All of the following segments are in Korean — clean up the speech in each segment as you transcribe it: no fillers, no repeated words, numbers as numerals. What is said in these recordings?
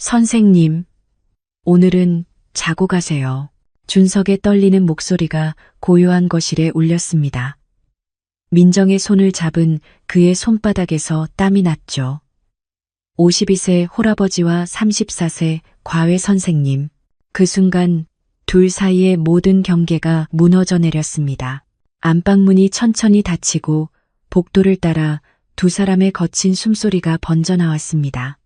선생님, 오늘은 자고 가세요. 준석의 떨리는 목소리가 고요한 거실에 울렸습니다. 민정의 손을 잡은 그의 손바닥에서 땀이 났죠. 52세 홀아버지와 34세 과외 선생님. 그 순간 둘 사이의 모든 경계가 무너져 내렸습니다. 안방문이 천천히 닫히고 복도를 따라 두 사람의 거친 숨소리가 번져 나왔습니다.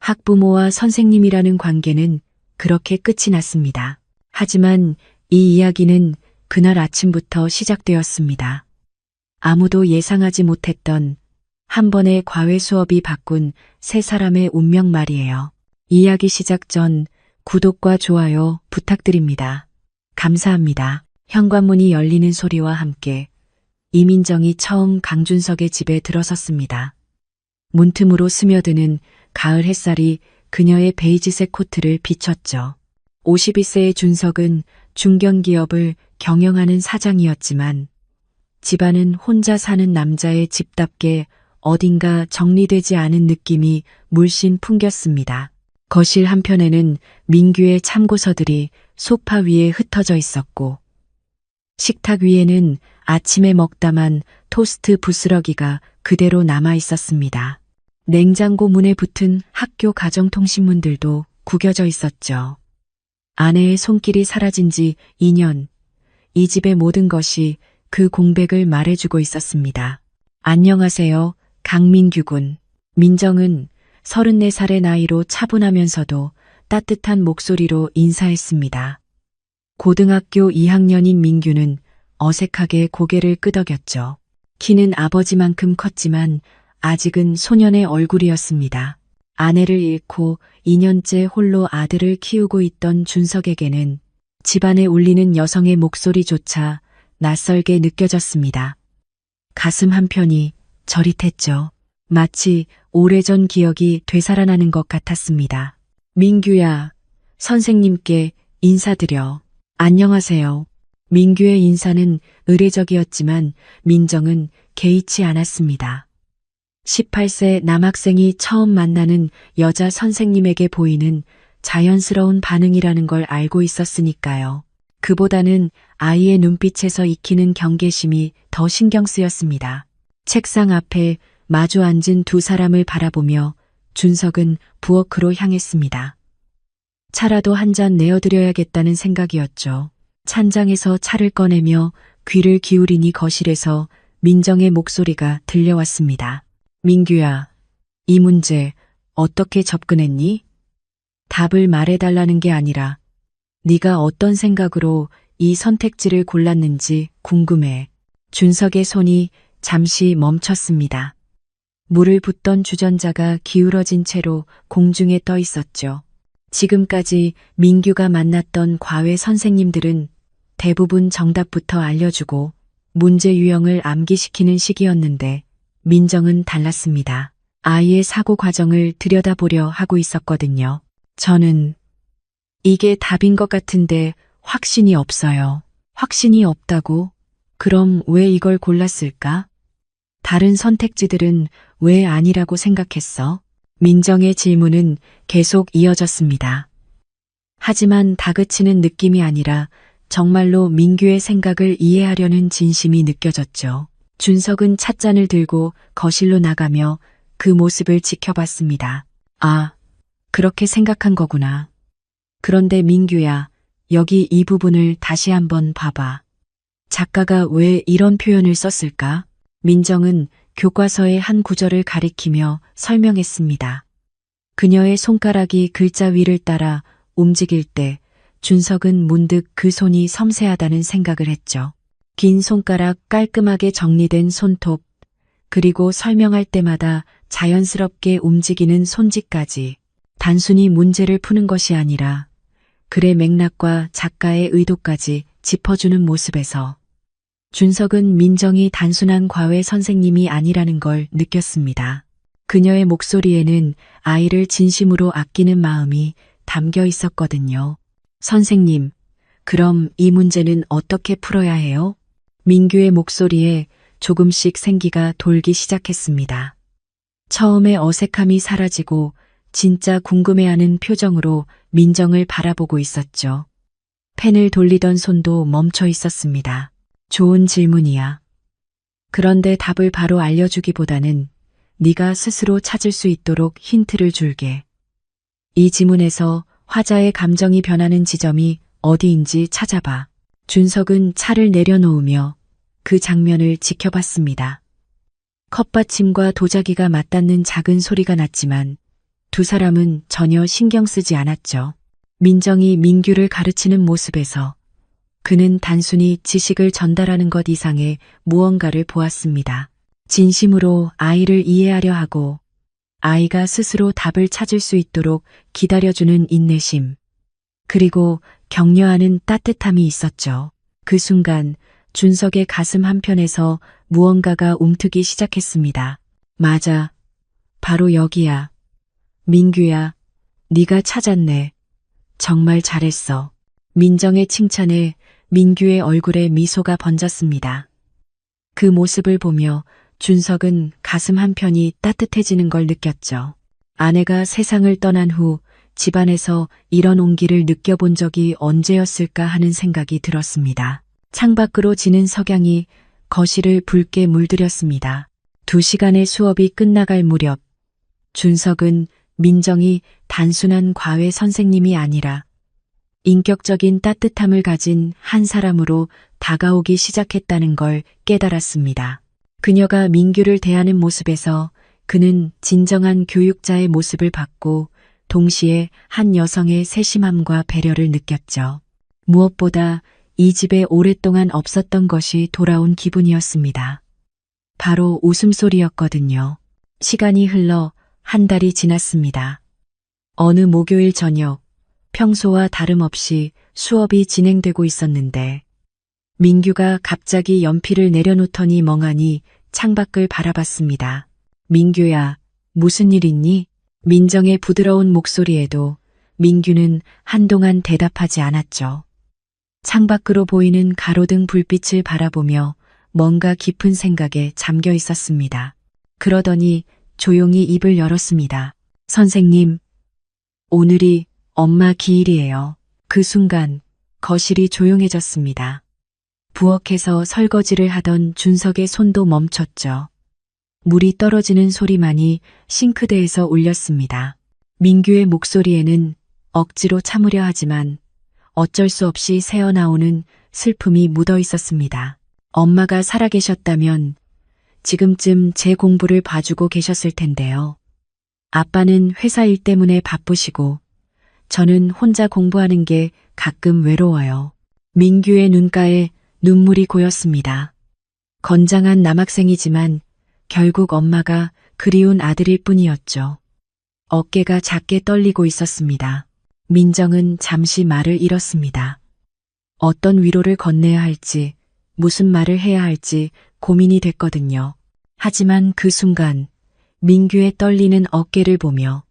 학부모와 선생님이라는 관계는 그렇게 끝이 났습니다. 하지만 이 이야기는 그날 아침부터 시작되었습니다. 아무도 예상하지 못했던 한 번의 과외 수업이 바꾼 세 사람의 운명 말이에요. 이야기 시작 전 구독과 좋아요 부탁드립니다. 감사합니다. 현관문이 열리는 소리와 함께 이민정이 처음 강준석의 집에 들어섰습니다. 문틈으로 스며드는 가을 햇살이 그녀의 베이지색 코트를 비췄죠. 52세의 준석은 중견기업을 경영하는 사장이었지만 집안은 혼자 사는 남자의 집답게 어딘가 정리되지 않은 느낌이 물씬 풍겼습니다. 거실 한편에는 민규의 참고서들이 소파 위에 흩어져 있었고 식탁 위에는 아침에 먹다만 토스트 부스러기가 그대로 남아 있었습니다. 냉장고 문에 붙은 학교 가정통신문들도 구겨져 있었죠. 아내의 손길이 사라진 지 2년, 이 집의 모든 것이 그 공백을 말해주고 있었습니다. 안녕하세요, 강민규 군. 민정은 34살의 나이로 차분하면서도 따뜻한 목소리로 인사했습니다. 고등학교 2학년인 민규는 어색하게 고개를 끄덕였죠. 키는 아버지만큼 컸지만 아직은 소년의 얼굴이었습니다. 아내를 잃고 2년째 홀로 아들을 키우고 있던 준석에게는 집안에 울리는 여성의 목소리조차 낯설게 느껴졌습니다. 가슴 한편이 저릿했죠. 마치 오래전 기억이 되살아나는 것 같았습니다. 민규야, 선생님께 인사드려. 안녕하세요. 민규의 인사는 의례적이었지만 민정은 개의치 않았습니다. 18세 남학생이 처음 만나는 여자 선생님에게 보이는 자연스러운 반응이라는 걸 알고 있었으니까요. 그보다는 아이의 눈빛에서 익히는 경계심이 더 신경 쓰였습니다. 책상 앞에 마주 앉은 두 사람을 바라보며 준석은 부엌으로 향했습니다. 차라도 한 잔 내어드려야겠다는 생각이었죠. 찬장에서 차를 꺼내며 귀를 기울이니 거실에서 민정의 목소리가 들려왔습니다. 민규야, 이 문제 어떻게 접근했니? 답을 말해달라는 게 아니라 네가 어떤 생각으로 이 선택지를 골랐는지 궁금해. 준석의 손이 잠시 멈췄습니다. 물을 붓던 주전자가 기울어진 채로 공중에 떠 있었죠. 지금까지 민규가 만났던 과외 선생님들은 대부분 정답부터 알려주고 문제 유형을 암기시키는 시기였는데 민정은 달랐습니다. 아이의 사고 과정을 들여다보려 하고 있었거든요. 저는 이게 답인 것 같은데 확신이 없어요. 확신이 없다고? 그럼 왜 이걸 골랐을까? 다른 선택지들은 왜 아니라고 생각했어? 민정의 질문은 계속 이어졌습니다. 하지만 다그치는 느낌이 아니라 정말로 민규의 생각을 이해하려는 진심이 느껴졌죠. 준석은 찻잔을 들고 거실로 나가며 그 모습을 지켜봤습니다. 아, 그렇게 생각한 거구나. 그런데 민규야, 여기 이 부분을 다시 한번 봐봐. 작가가 왜 이런 표현을 썼을까? 민정은 교과서의 한 구절을 가리키며 설명했습니다. 그녀의 손가락이 글자 위를 따라 움직일 때 준석은 문득 그 손이 섬세하다는 생각을 했죠. 긴 손가락, 깔끔하게 정리된 손톱, 그리고 설명할 때마다 자연스럽게 움직이는 손짓까지 단순히 문제를 푸는 것이 아니라 글의 맥락과 작가의 의도까지 짚어주는 모습에서 준석은 민정이 단순한 과외 선생님이 아니라는 걸 느꼈습니다. 그녀의 목소리에는 아이를 진심으로 아끼는 마음이 담겨 있었거든요. 선생님, 그럼 이 문제는 어떻게 풀어야 해요? 민규의 목소리에 조금씩 생기가 돌기 시작했습니다. 처음에 어색함이 사라지고 진짜 궁금해하는 표정으로 민정을 바라보고 있었죠. 펜을 돌리던 손도 멈춰 있었습니다. 좋은 질문이야. 그런데 답을 바로 알려주기보다는 네가 스스로 찾을 수 있도록 힌트를 줄게. 이 지문에서 화자의 감정이 변하는 지점이 어디인지 찾아봐. 준석은 차를 내려놓으며 그 장면을 지켜봤습니다. 컵받침과 도자기가 맞닿는 작은 소리가 났지만 두 사람은 전혀 신경 쓰지 않았죠. 민정이 민규를 가르치는 모습에서 그는 단순히 지식을 전달하는 것 이상의 무언가를 보았습니다. 진심으로 아이를 이해하려 하고 아이가 스스로 답을 찾을 수 있도록 기다려주는 인내심, 그리고 격려하는 따뜻함이 있었죠. 그 순간 준석의 가슴 한편에서 무언가가 움트기 시작했습니다. 맞아. 바로 여기야. 민규야, 네가 찾았네. 정말 잘했어. 민정의 칭찬에 민규의 얼굴에 미소가 번졌습니다. 그 모습을 보며 준석은 가슴 한편이 따뜻해지는 걸 느꼈죠. 아내가 세상을 떠난 후 집안에서 이런 온기를 느껴본 적이 언제였을까 하는 생각이 들었습니다. 창밖으로 지는 석양이 거실을 붉게 물들였습니다. 2시간의 수업이 끝나갈 무렵 준석은 민정이 단순한 과외 선생님이 아니라 인격적인 따뜻함을 가진 한 사람으로 다가오기 시작했다는 걸 깨달았습니다. 그녀가 민규를 대하는 모습에서 그는 진정한 교육자의 모습을 봤고 동시에 한 여성의 세심함과 배려를 느꼈죠. 무엇보다 이 집에 오랫동안 없었던 것이 돌아온 기분이었습니다. 바로 웃음소리였거든요. 시간이 흘러 한 달이 지났습니다. 어느 목요일 저녁, 평소와 다름없이 수업이 진행되고 있었는데 민규가 갑자기 연필을 내려놓더니 멍하니 창밖을 바라봤습니다. 민규야, 무슨 일 있니? 민정의 부드러운 목소리에도 민규는 한동안 대답하지 않았죠. 창밖으로 보이는 가로등 불빛을 바라보며 뭔가 깊은 생각에 잠겨 있었습니다. 그러더니 조용히 입을 열었습니다. 선생님, 오늘이 엄마 기일이에요. 그 순간 거실이 조용해졌습니다. 부엌에서 설거지를 하던 준석의 손도 멈췄죠. 물이 떨어지는 소리만이 싱크대에서 울렸습니다. 민규의 목소리에는 억지로 참으려 하지만 어쩔 수 없이 새어나오는 슬픔이 묻어 있었습니다. 엄마가 살아계셨다면 지금쯤 제 공부를 봐주고 계셨을 텐데요. 아빠는 회사 일 때문에 바쁘시고 저는 혼자 공부하는 게 가끔 외로워요. 민규의 눈가에 눈물이 고였습니다. 건장한 남학생이지만 결국 엄마가 그리운 아들일 뿐이었죠. 어깨가 작게 떨리고 있었습니다. 민정은 잠시 말을 잃었습니다. 어떤 위로를 건네야 할지, 무슨 말을 해야 할지 고민이 됐거든요. 하지만 그 순간 민규의 떨리는 어깨를 보며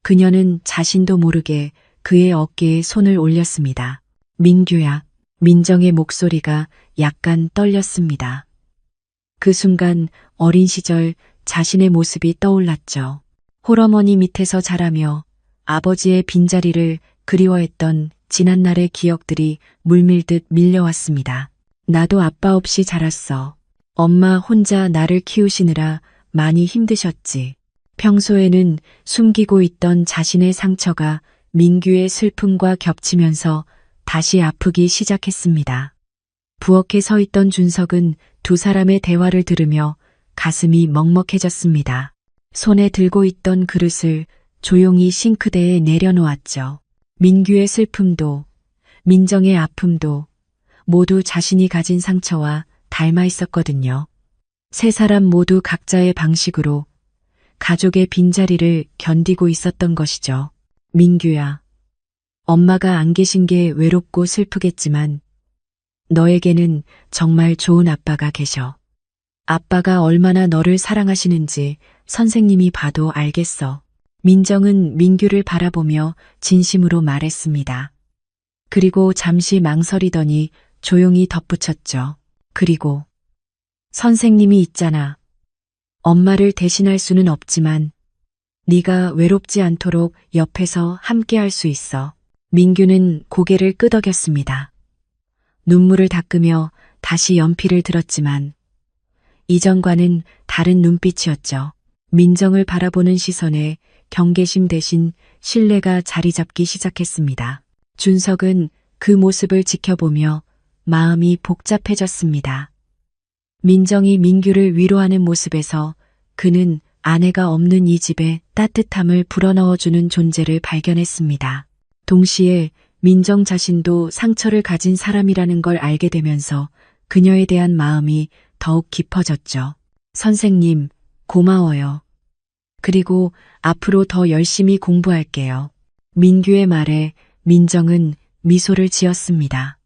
그녀는 자신도 모르게 그의 어깨에 손을 올렸습니다. 민규야, 민정의 목소리가 약간 떨렸습니다. 그 순간 어린 시절 자신의 모습이 떠올랐죠. 홀어머니 밑에서 자라며 아버지의 빈자리를 그리워했던 지난날의 기억들이 물밀듯 밀려왔습니다. 나도 아빠 없이 자랐어. 엄마 혼자 나를 키우시느라 많이 힘드셨지. 평소에는 숨기고 있던 자신의 상처가 민규의 슬픔과 겹치면서 다시 아프기 시작했습니다. 부엌에 서 있던 준석은 두 사람의 대화를 들으며 가슴이 먹먹해졌습니다. 손에 들고 있던 그릇을 조용히 싱크대에 내려놓았죠. 민규의 슬픔도 민정의 아픔도 모두 자신이 가진 상처와 닮아 있었거든요. 세 사람 모두 각자의 방식으로 가족의 빈자리를 견디고 있었던 것이죠. 민규야, 엄마가 안 계신 게 외롭고 슬프겠지만 너에게는 정말 좋은 아빠가 계셔. 아빠가 얼마나 너를 사랑하시는지 선생님이 봐도 알겠어. 민정은 민규를 바라보며 진심으로 말했습니다. 그리고 잠시 망설이더니 조용히 덧붙였죠. 그리고 선생님이 있잖아. 엄마를 대신할 수는 없지만 네가 외롭지 않도록 옆에서 함께 할 수 있어. 민규는 고개를 끄덕였습니다. 눈물을 닦으며 다시 연필을 들었지만 이전과는 다른 눈빛이었죠. 민정을 바라보는 시선에 경계심 대신 신뢰가 자리 잡기 시작했습니다. 준석은 그 모습을 지켜보며 마음이 복잡해졌습니다. 민정이 민규를 위로하는 모습에서 그는 아내가 없는 이 집에 따뜻함을 불어넣어주는 존재를 발견했습니다. 동시에 민정 자신도 상처를 가진 사람이라는 걸 알게 되면서 그녀에 대한 마음이 더욱 깊어졌죠. 선생님, 고마워요. 그리고 앞으로 더 열심히 공부할게요. 민규의 말에 민정은 미소를 지었습니다.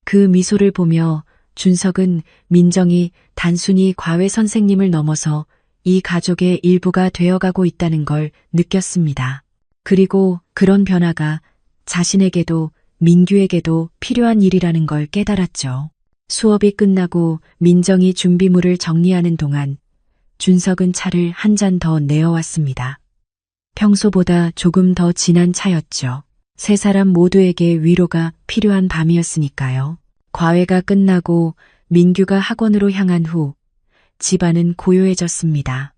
그 미소를 보며 준석은 민정이 단순히 과외 선생님을 넘어서 이 가족의 일부가 되어가고 있다는 걸 느꼈습니다. 그리고 그런 변화가 자신에게도 민규에게도 필요한 일이라는 걸 깨달았죠. 수업이 끝나고 민정이 준비물을 정리하는 동안 준석은 차를 한 잔 더 내어왔습니다. 평소보다 조금 더 진한 차였죠. 세 사람 모두에게 위로가 필요한 밤이었으니까요. 과외가 끝나고 민규가 학원으로 향한 후 집안은 고요해졌습니다.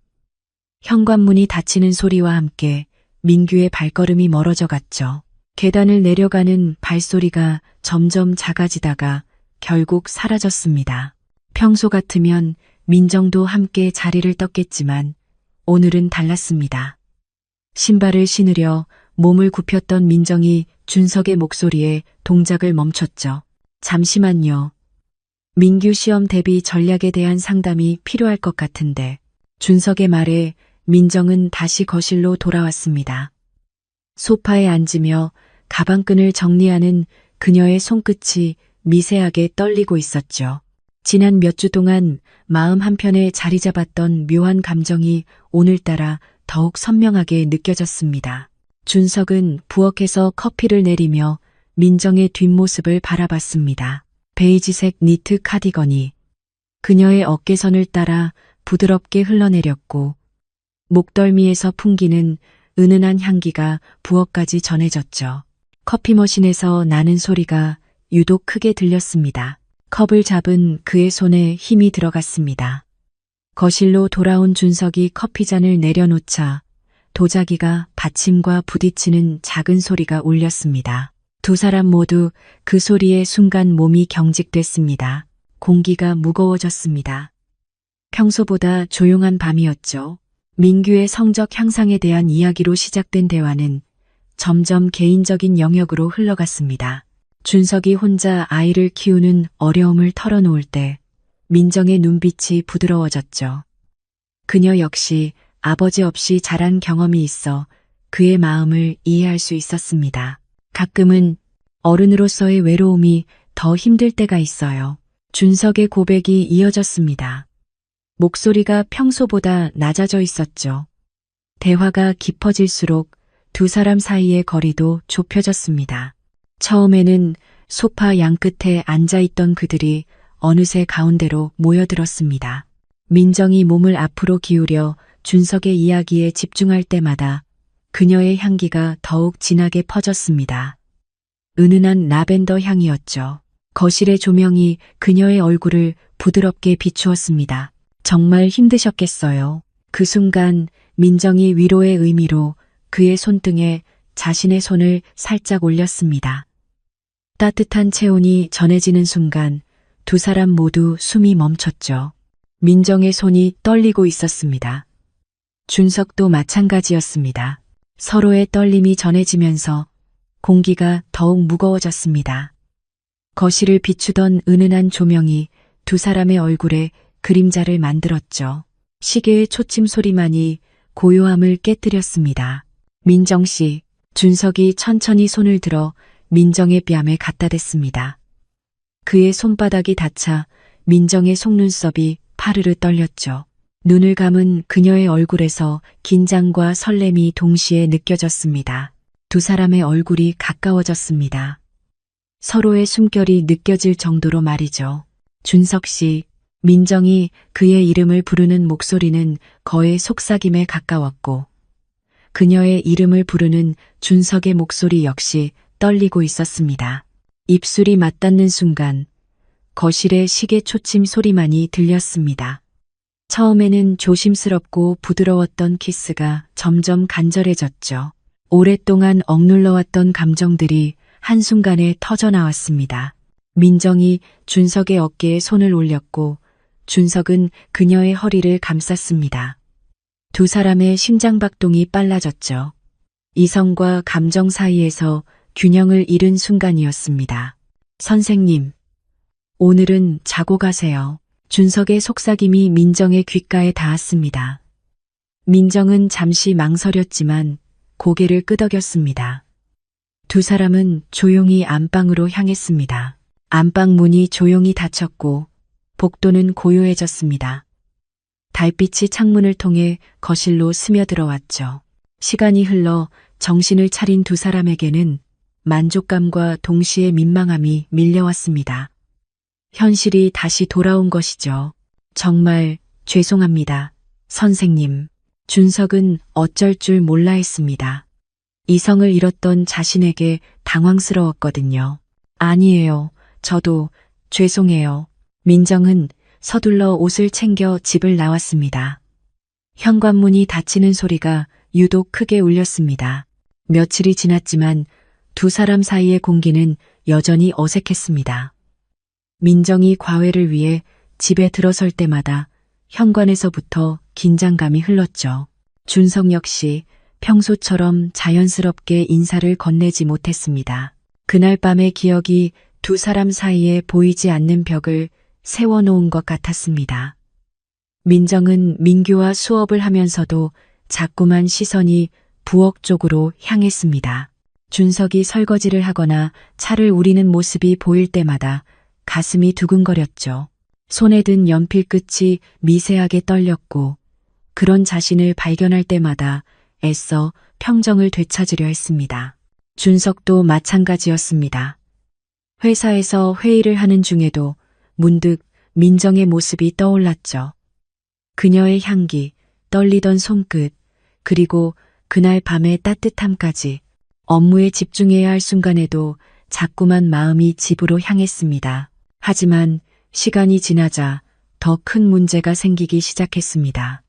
현관문이 닫히는 소리와 함께 민규의 발걸음이 멀어져 갔죠. 계단을 내려가는 발소리가 점점 작아지다가 결국 사라졌습니다. 평소 같으면 민정도 함께 자리를 떴겠지만 오늘은 달랐습니다. 신발을 신으려 몸을 굽혔던 민정이 준석의 목소리에 동작을 멈췄죠. 잠시만요. 민규 시험 대비 전략에 대한 상담이 필요할 것 같은데. 준석의 말에 민정은 다시 거실로 돌아왔습니다. 소파에 앉으며 가방끈을 정리하는 그녀의 손끝이 미세하게 떨리고 있었죠. 지난 몇 주 동안 마음 한편에 자리 잡았던 묘한 감정이 오늘따라 더욱 선명하게 느껴졌습니다. 준석은 부엌에서 커피를 내리며 민정의 뒷모습을 바라봤습니다. 베이지색 니트 카디건이 그녀의 어깨선을 따라 부드럽게 흘러내렸고 목덜미에서 풍기는 은은한 향기가 부엌까지 전해졌죠. 커피 머신에서 나는 소리가 유독 크게 들렸습니다. 컵을 잡은 그의 손에 힘이 들어갔습니다. 거실로 돌아온 준석이 커피잔을 내려놓자 도자기가 받침과 부딪히는 작은 소리가 울렸습니다. 두 사람 모두 그 소리에 순간 몸이 경직됐습니다. 공기가 무거워졌습니다. 평소보다 조용한 밤이었죠. 민규의 성적 향상에 대한 이야기로 시작된 대화는 점점 개인적인 영역으로 흘러갔습니다. 준석이 혼자 아이를 키우는 어려움을 털어놓을 때 민정의 눈빛이 부드러워졌죠. 그녀 역시 아버지 없이 자란 경험이 있어 그의 마음을 이해할 수 있었습니다. 가끔은 어른으로서의 외로움이 더 힘들 때가 있어요. 준석의 고백이 이어졌습니다. 목소리가 평소보다 낮아져 있었죠. 대화가 깊어질수록 두 사람 사이의 거리도 좁혀졌습니다. 처음에는 소파 양끝에 앉아있던 그들이 어느새 가운데로 모여들었습니다. 민정이 몸을 앞으로 기울여 준석의 이야기에 집중할 때마다 그녀의 향기가 더욱 진하게 퍼졌습니다. 은은한 라벤더 향이었죠. 거실의 조명이 그녀의 얼굴을 부드럽게 비추었습니다. 정말 힘드셨겠어요. 그 순간 민정이 위로의 의미로 그의 손등에 자신의 손을 살짝 올렸습니다. 따뜻한 체온이 전해지는 순간 두 사람 모두 숨이 멈췄죠. 민정의 손이 떨리고 있었습니다. 준석도 마찬가지였습니다. 서로의 떨림이 전해지면서 공기가 더욱 무거워졌습니다. 거실을 비추던 은은한 조명이 두 사람의 얼굴에 그림자를 만들었죠. 시계의 초침 소리만이 고요함을 깨뜨렸습니다. 민정 씨, 준석이 천천히 손을 들어 민정의 뺨에 갖다 댔습니다. 그의 손바닥이 닿자 민정의 속눈썹이 파르르 떨렸죠. 눈을 감은 그녀의 얼굴에서 긴장과 설렘이 동시에 느껴졌습니다. 두 사람의 얼굴이 가까워졌습니다. 서로의 숨결이 느껴질 정도로 말이죠. 준석 씨, 민정이 그의 이름을 부르는 목소리는 거의 속삭임에 가까웠고 그녀의 이름을 부르는 준석의 목소리 역시 떨리고 있었습니다. 입술이 맞닿는 순간 거실에 시계 초침 소리만이 들렸습니다. 처음에는 조심스럽고 부드러웠던 키스가 점점 간절해졌죠. 오랫동안 억눌러왔던 감정들이 한순간에 터져나왔습니다. 민정이 준석의 어깨에 손을 올렸고 준석은 그녀의 허리를 감쌌습니다. 두 사람의 심장박동이 빨라졌죠. 이성과 감정 사이에서 균형을 잃은 순간이었습니다. 선생님, 오늘은 자고 가세요. 준석의 속삭임이 민정의 귓가에 닿았습니다. 민정은 잠시 망설였지만 고개를 끄덕였습니다. 두 사람은 조용히 안방으로 향했습니다. 안방 문이 조용히 닫혔고 복도는 고요해졌습니다. 달빛이 창문을 통해 거실로 스며들어왔죠. 시간이 흘러 정신을 차린 두 사람에게는 만족감과 동시에 민망함이 밀려왔습니다. 현실이 다시 돌아온 것이죠. 정말 죄송합니다, 선생님. 준석은 어쩔 줄 몰라 했습니다. 이성을 잃었던 자신에게 당황스러웠거든요. 아니에요. 저도 죄송해요. 민정은 서둘러 옷을 챙겨 집을 나왔습니다. 현관문이 닫히는 소리가 유독 크게 울렸습니다. 며칠이 지났지만 두 사람 사이의 공기는 여전히 어색했습니다. 민정이 과외를 위해 집에 들어설 때마다 현관에서부터 긴장감이 흘렀죠. 준석 역시 평소처럼 자연스럽게 인사를 건네지 못했습니다. 그날 밤의 기억이 두 사람 사이에 보이지 않는 벽을 세워놓은 것 같았습니다. 민정은 민규와 수업을 하면서도 자꾸만 시선이 부엌 쪽으로 향했습니다. 준석이 설거지를 하거나 차를 우리는 모습이 보일 때마다 가슴이 두근거렸죠. 손에 든 연필 끝이 미세하게 떨렸고 그런 자신을 발견할 때마다 애써 평정을 되찾으려 했습니다. 준석도 마찬가지였습니다. 회사에서 회의를 하는 중에도 문득 민정의 모습이 떠올랐죠. 그녀의 향기, 떨리던 손끝, 그리고 그날 밤의 따뜻함까지 업무에 집중해야 할 순간에도 자꾸만 마음이 집으로 향했습니다. 하지만 시간이 지나자 더 큰 문제가 생기기 시작했습니다.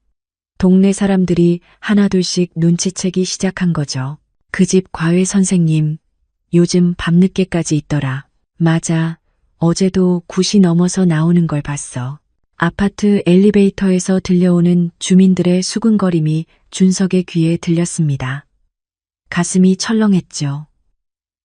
동네 사람들이 하나둘씩 눈치채기 시작한 거죠. 그 집 과외 선생님, 요즘 밤늦게까지 있더라. 맞아. 어제도 9시 넘어서 나오는 걸 봤어. 아파트 엘리베이터에서 들려오는 주민들의 수근거림이 준석의 귀에 들렸습니다. 가슴이 철렁했죠.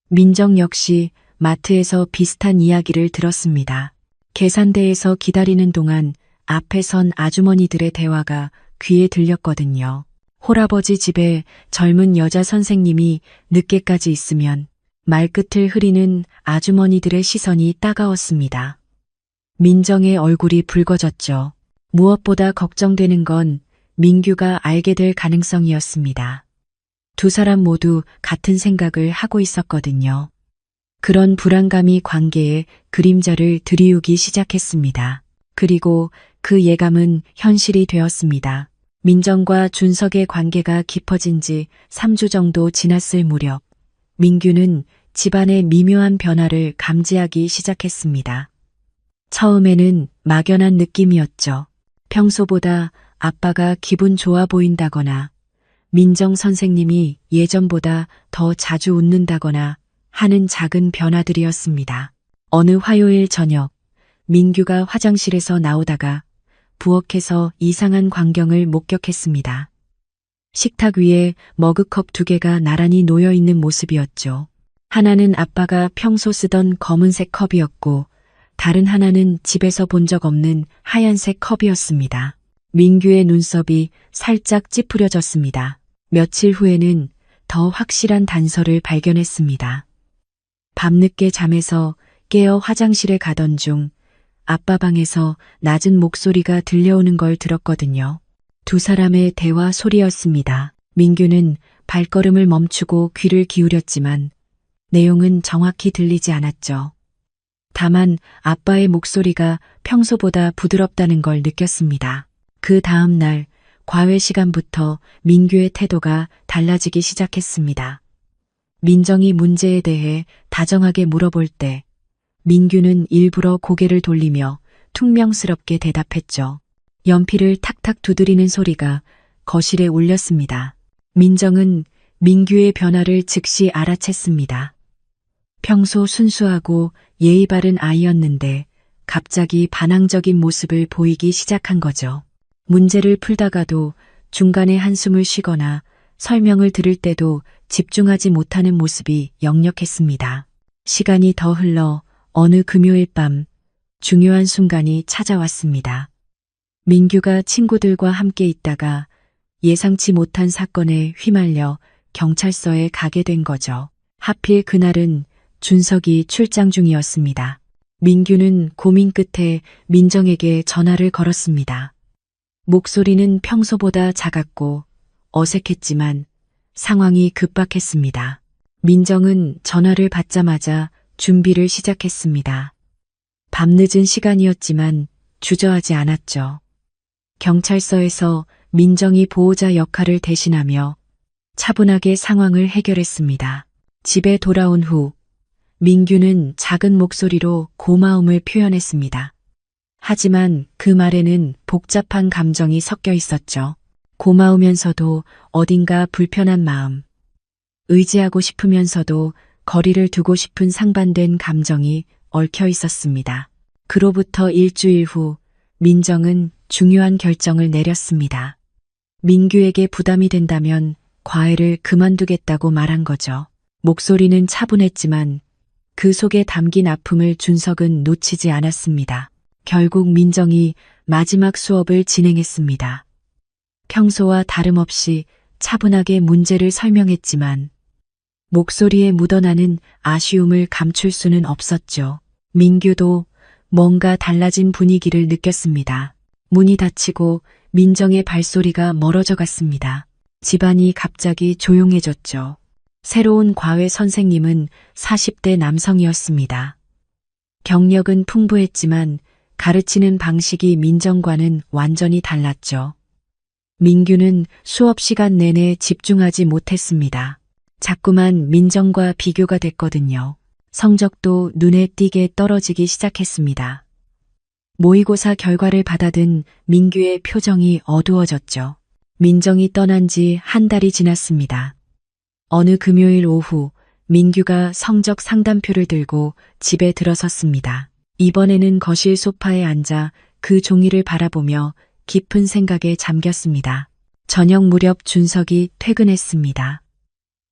민정 역시 마트에서 비슷한 이야기를 들었습니다. 계산대에서 기다리는 동안 앞에 선 아주머니들의 대화가 귀에 들렸거든요. 홀아버지 집에 젊은 여자 선생님이 늦게까지 있으면 말끝을 흐리는 아주머니들의 시선이 따가웠습니다. 민정의 얼굴이 붉어졌죠. 무엇보다 걱정되는 건 민규가 알게 될 가능성이었습니다. 두 사람 모두 같은 생각을 하고 있었거든요. 그런 불안감이 관계에 그림자를 들이우기 시작했습니다. 그리고 그 예감은 현실이 되었습니다. 민정과 준석의 관계가 깊어진 지 3주 정도 지났을 무렵 민규는 집안의 미묘한 변화를 감지하기 시작했습니다. 처음에는 막연한 느낌이었죠. 평소보다 아빠가 기분 좋아 보인다거나 민정 선생님이 예전보다 더 자주 웃는다거나 하는 작은 변화들이었습니다. 어느 화요일 저녁 민규가 화장실에서 나오다가 부엌에서 이상한 광경을 목격했습니다. 식탁 위에 머그컵 2개가 나란히 놓여 있는 모습이었죠. 하나는 아빠가 평소 쓰던 검은색 컵이었고 다른 하나는 집에서 본 적 없는 하얀색 컵이었습니다. 민규의 눈썹이 살짝 찌푸려졌습니다. 며칠 후에는 더 확실한 단서를 발견했습니다. 밤늦게 잠에서 깨어 화장실에 가던 중 아빠 방에서 낮은 목소리가 들려오는 걸 들었거든요. 두 사람의 대화 소리였습니다. 민규는 발걸음을 멈추고 귀를 기울였지만 내용은 정확히 들리지 않았죠. 다만 아빠의 목소리가 평소보다 부드럽다는 걸 느꼈습니다. 그 다음 날 과외 시간부터 민규의 태도가 달라지기 시작했습니다. 민정이 문제에 대해 다정하게 물어볼 때 민규는 일부러 고개를 돌리며 퉁명스럽게 대답했죠. 연필을 탁탁 두드리는 소리가 거실에 울렸습니다. 민정은 민규의 변화를 즉시 알아챘습니다. 평소 순수하고 예의 바른 아이였는데 갑자기 반항적인 모습을 보이기 시작한 거죠. 문제를 풀다가도 중간에 한숨을 쉬거나 설명을 들을 때도 집중하지 못하는 모습이 역력했습니다. 시간이 더 흘러 어느 금요일 밤 중요한 순간이 찾아왔습니다. 민규가 친구들과 함께 있다가 예상치 못한 사건에 휘말려 경찰서에 가게 된 거죠. 하필 그날은 준석이 출장 중이었습니다. 민규는 고민 끝에 민정에게 전화를 걸었습니다. 목소리는 평소보다 작았고 어색했지만 상황이 급박했습니다. 민정은 전화를 받자마자 준비를 시작했습니다. 밤늦은 시간이었지만 주저하지 않았죠. 경찰서에서 민정이 보호자 역할을 대신하며 차분하게 상황을 해결했습니다. 집에 돌아온 후 민규는 작은 목소리로 고마움을 표현했습니다. 하지만 그 말에는 복잡한 감정이 섞여 있었죠. 고마우면서도 어딘가 불편한 마음, 의지하고 싶으면서도 거리를 두고 싶은 상반된 감정이 얽혀 있었습니다. 그로부터 일주일 후 민정은 중요한 결정을 내렸습니다. 민규에게 부담이 된다면 과외를 그만두겠다고 말한 거죠. 목소리는 차분했지만 그 속에 담긴 아픔을 준석은 놓치지 않았습니다. 결국 민정이 마지막 수업을 진행했습니다. 평소와 다름없이 차분하게 문제를 설명했지만 목소리에 묻어나는 아쉬움을 감출 수는 없었죠. 민규도 뭔가 달라진 분위기를 느꼈습니다. 문이 닫히고 민정의 발소리가 멀어져 갔습니다. 집안이 갑자기 조용해졌죠. 새로운 과외 선생님은 40대 남성이었습니다. 경력은 풍부했지만 가르치는 방식이 민정과는 완전히 달랐죠. 민규는 수업 시간 내내 집중하지 못했습니다. 자꾸만 민정과 비교가 됐거든요. 성적도 눈에 띄게 떨어지기 시작했습니다. 모의고사 결과를 받아든 민규의 표정이 어두워졌죠. 민정이 떠난 지 한 달이 지났습니다. 어느 금요일 오후 민규가 성적 상담표를 들고 집에 들어섰습니다. 이번에는 거실 소파에 앉아 그 종이를 바라보며 깊은 생각에 잠겼습니다. 저녁 무렵 준석이 퇴근했습니다.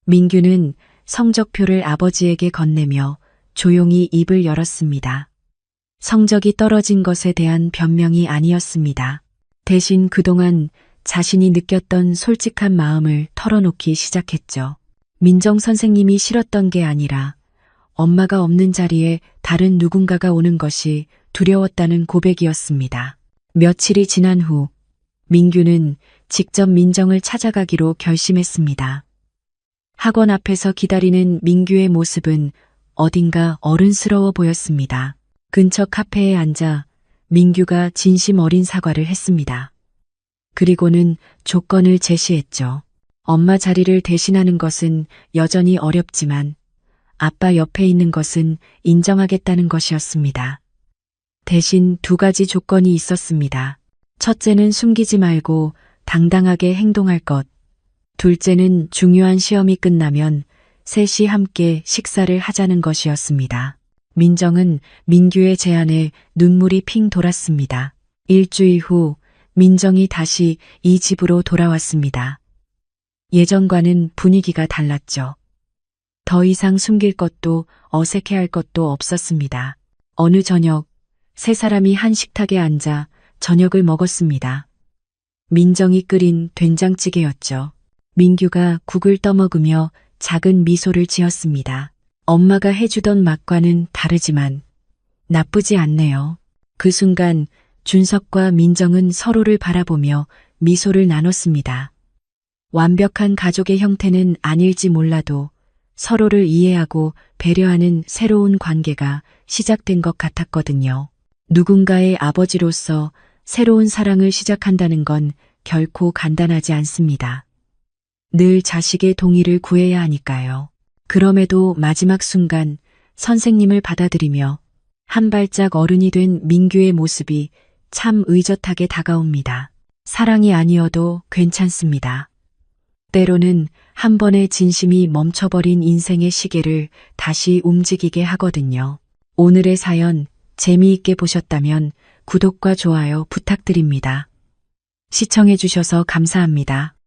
민규는 성적표를 아버지에게 건네며 조용히 입을 열었습니다. 성적이 떨어진 것에 대한 변명이 아니었습니다. 대신 그동안 자신이 느꼈던 솔직한 마음을 털어놓기 시작했죠. 민정 선생님이 싫었던 게 아니라 엄마가 없는 자리에 다른 누군가가 오는 것이 두려웠다는 고백이었습니다. 며칠이 지난 후 민규는 직접 민정을 찾아가기로 결심했습니다. 학원 앞에서 기다리는 민규의 모습은 어딘가 어른스러워 보였습니다. 근처 카페에 앉아 민규가 진심 어린 사과를 했습니다. 그리고는 조건을 제시했죠. 엄마 자리를 대신하는 것은 여전히 어렵지만 아빠 옆에 있는 것은 인정하겠다는 것이었습니다. 대신 두 가지 조건이 있었습니다. 첫째는 숨기지 말고 당당하게 행동할 것. 둘째는 중요한 시험이 끝나면 셋이 함께 식사를 하자는 것이었습니다. 민정은 민규의 제안에 눈물이 핑 돌았습니다. 일주일 후 민정이 다시 이 집으로 돌아왔습니다. 예전과는 분위기가 달랐죠. 더 이상 숨길 것도 어색해할 것도 없었습니다. 어느 저녁 세 사람이 한 식탁에 앉아 저녁을 먹었습니다. 민정이 끓인 된장찌개였죠. 민규가 국을 떠먹으며 작은 미소를 지었습니다. 엄마가 해주던 맛과는 다르지만 나쁘지 않네요. 그 순간 준석과 민정은 서로를 바라보며 미소를 나눴습니다. 완벽한 가족의 형태는 아닐지 몰라도 서로를 이해하고 배려하는 새로운 관계가 시작된 것 같았거든요. 누군가의 아버지로서 새로운 사랑을 시작한다는 건 결코 간단하지 않습니다. 늘 자식의 동의를 구해야 하니까요. 그럼에도 마지막 순간 선생님을 받아들이며 한 발짝 어른이 된 민규의 모습이 참 의젓하게 다가옵니다. 사랑이 아니어도 괜찮습니다. 때로는 한 번의 진심이 멈춰버린 인생의 시계를 다시 움직이게 하거든요. 오늘의 사연 재미있게 보셨다면 구독과 좋아요 부탁드립니다. 시청해주셔서 감사합니다.